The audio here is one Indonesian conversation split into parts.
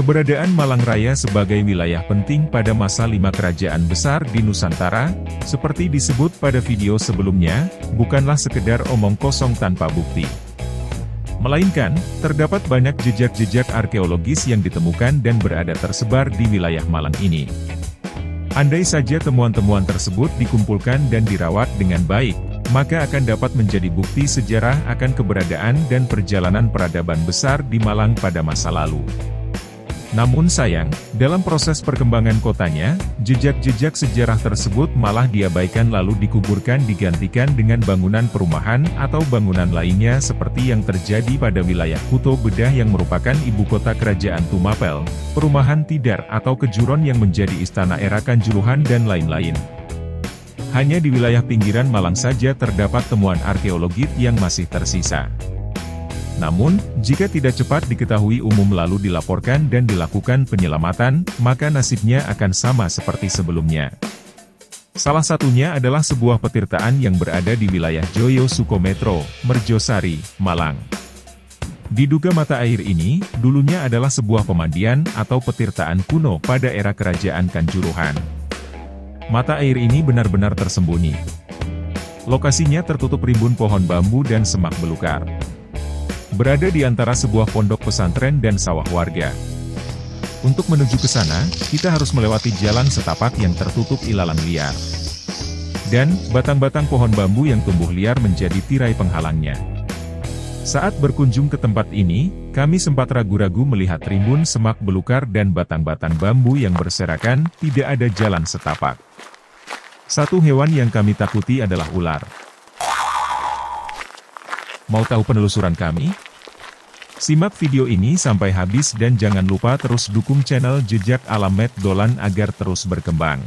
Keberadaan Malang Raya sebagai wilayah penting pada masa 5 kerajaan besar di Nusantara, seperti disebut pada video sebelumnya, bukanlah sekedar omong kosong tanpa bukti. Melainkan, terdapat banyak jejak-jejak arkeologis yang ditemukan dan berada tersebar di wilayah Malang ini. Andai saja temuan-temuan tersebut dikumpulkan dan dirawat dengan baik, maka akan dapat menjadi bukti sejarah akan keberadaan dan perjalanan peradaban besar di Malang pada masa lalu. Namun sayang, dalam proses perkembangan kotanya, jejak-jejak sejarah tersebut malah diabaikan lalu dikuburkan digantikan dengan bangunan perumahan atau bangunan lainnya seperti yang terjadi pada wilayah Kuto Bedah yang merupakan ibu kota kerajaan Tumapel, perumahan Tidar atau Kejuron yang menjadi istana era Kanjuruhan dan lain-lain. Hanya di wilayah pinggiran Malang saja terdapat temuan arkeologi yang masih tersisa. Namun, jika tidak cepat diketahui umum lalu dilaporkan dan dilakukan penyelamatan, maka nasibnya akan sama seperti sebelumnya. Salah satunya adalah sebuah petirtaan yang berada di wilayah Joyo Sukometro, Merjosari, Malang. Diduga mata air ini, dulunya adalah sebuah pemandian atau petirtaan kuno pada era kerajaan Kanjuruhan. Mata air ini benar-benar tersembunyi. Lokasinya tertutup rimbun pohon bambu dan semak belukar. Berada di antara sebuah pondok pesantren dan sawah warga. Untuk menuju ke sana, kita harus melewati jalan setapak yang tertutup ilalang liar. Dan, batang-batang pohon bambu yang tumbuh liar menjadi tirai penghalangnya. Saat berkunjung ke tempat ini, kami sempat ragu-ragu melihat rimbun semak belukar dan batang-batang bambu yang berserakan, tidak ada jalan setapak. Satu hewan yang kami takuti adalah ular. Mau tahu penelusuran kami? Simak video ini sampai habis dan jangan lupa terus dukung channel Jejak Alam Med Dolan agar terus berkembang.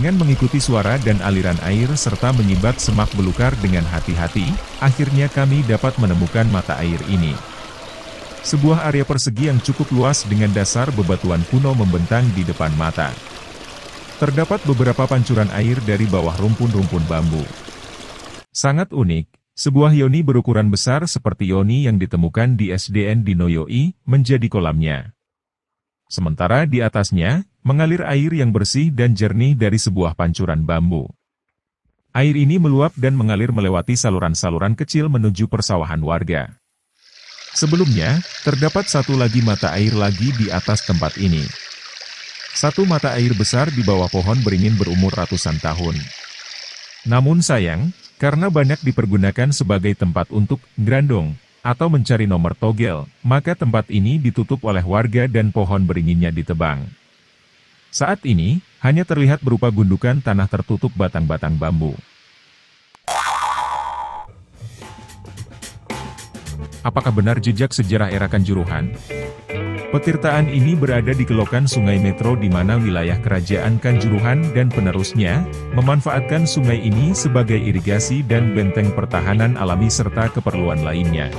Dengan mengikuti suara dan aliran air serta menyibat semak belukar dengan hati-hati, akhirnya kami dapat menemukan mata air ini. Sebuah area persegi yang cukup luas dengan dasar bebatuan kuno membentang di depan mata. Terdapat beberapa pancuran air dari bawah rumpun-rumpun bambu. Sangat unik, sebuah yoni berukuran besar seperti yoni yang ditemukan di SDN di Noyoi, menjadi kolamnya. Sementara di atasnya, mengalir air yang bersih dan jernih dari sebuah pancuran bambu. Air ini meluap dan mengalir melewati saluran-saluran kecil menuju persawahan warga. Sebelumnya, terdapat satu lagi mata air lagi di atas tempat ini. Satu mata air besar di bawah pohon beringin berumur ratusan tahun. Namun sayang, karena banyak dipergunakan sebagai tempat untuk grandong atau mencari nomor togel, maka tempat ini ditutup oleh warga dan pohon beringinnya ditebang. Saat ini, hanya terlihat berupa gundukan tanah tertutup batang-batang bambu. Apakah benar jejak sejarah era Kanjuruhan? Petirtaan ini berada di kelokan Sungai Metro di mana wilayah kerajaan Kanjuruhan dan penerusnya, memanfaatkan sungai ini sebagai irigasi dan benteng pertahanan alami serta keperluan lainnya.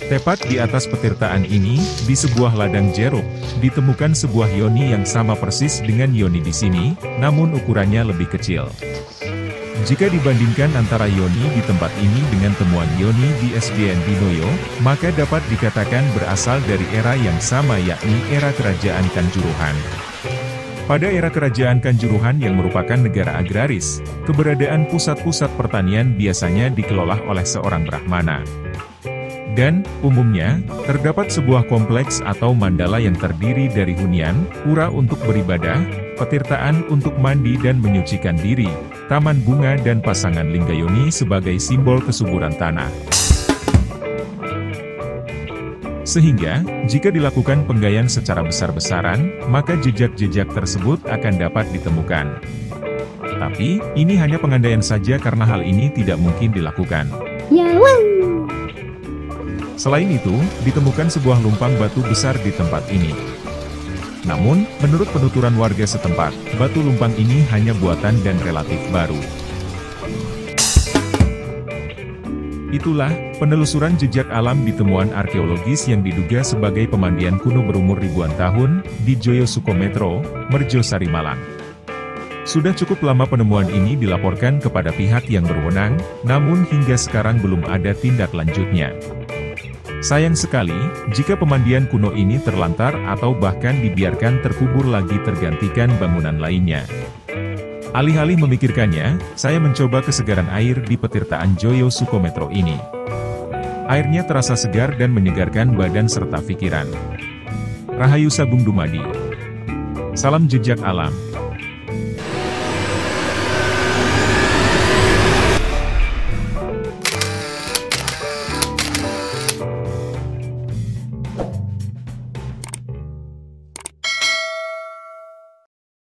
Tepat di atas petirtaan ini, di sebuah ladang jeruk, ditemukan sebuah yoni yang sama persis dengan yoni di sini, namun ukurannya lebih kecil. jika dibandingkan antara Yoni di tempat ini dengan temuan Yoni di SDN Dinoyo, maka dapat dikatakan berasal dari era yang sama yakni era Kerajaan Kanjuruhan. Pada era Kerajaan Kanjuruhan yang merupakan negara agraris, keberadaan pusat-pusat pertanian biasanya dikelola oleh seorang Brahmana. Dan, umumnya, terdapat sebuah kompleks atau mandala yang terdiri dari hunian, pura untuk beribadah, petirtaan untuk mandi dan menyucikan diri, taman bunga dan pasangan Linggayoni sebagai simbol kesuburan tanah. Sehingga, jika dilakukan penggayaan secara besar-besaran, maka jejak-jejak tersebut akan dapat ditemukan. Tapi, ini hanya pengandaian saja karena hal ini tidak mungkin dilakukan. Selain itu, ditemukan sebuah lumpang batu besar di tempat ini. Namun, menurut penuturan warga setempat, batu lumpang ini hanya buatan dan relatif baru. Itulah, penelusuran jejak alam di temuan arkeologis yang diduga sebagai pemandian kuno berumur ribuan tahun, di Joyo Sukometro, Merjosari Malang. Sudah cukup lama penemuan ini dilaporkan kepada pihak yang berwenang, namun hingga sekarang belum ada tindak lanjutnya. Sayang sekali, jika pemandian kuno ini terlantar atau bahkan dibiarkan terkubur lagi tergantikan bangunan lainnya. Alih-alih memikirkannya, saya mencoba kesegaran air di petirtaan Joyo Sukometro ini. Airnya terasa segar dan menyegarkan badan serta pikiran. Rahayu Sagung Dumadi. Salam jejak alam.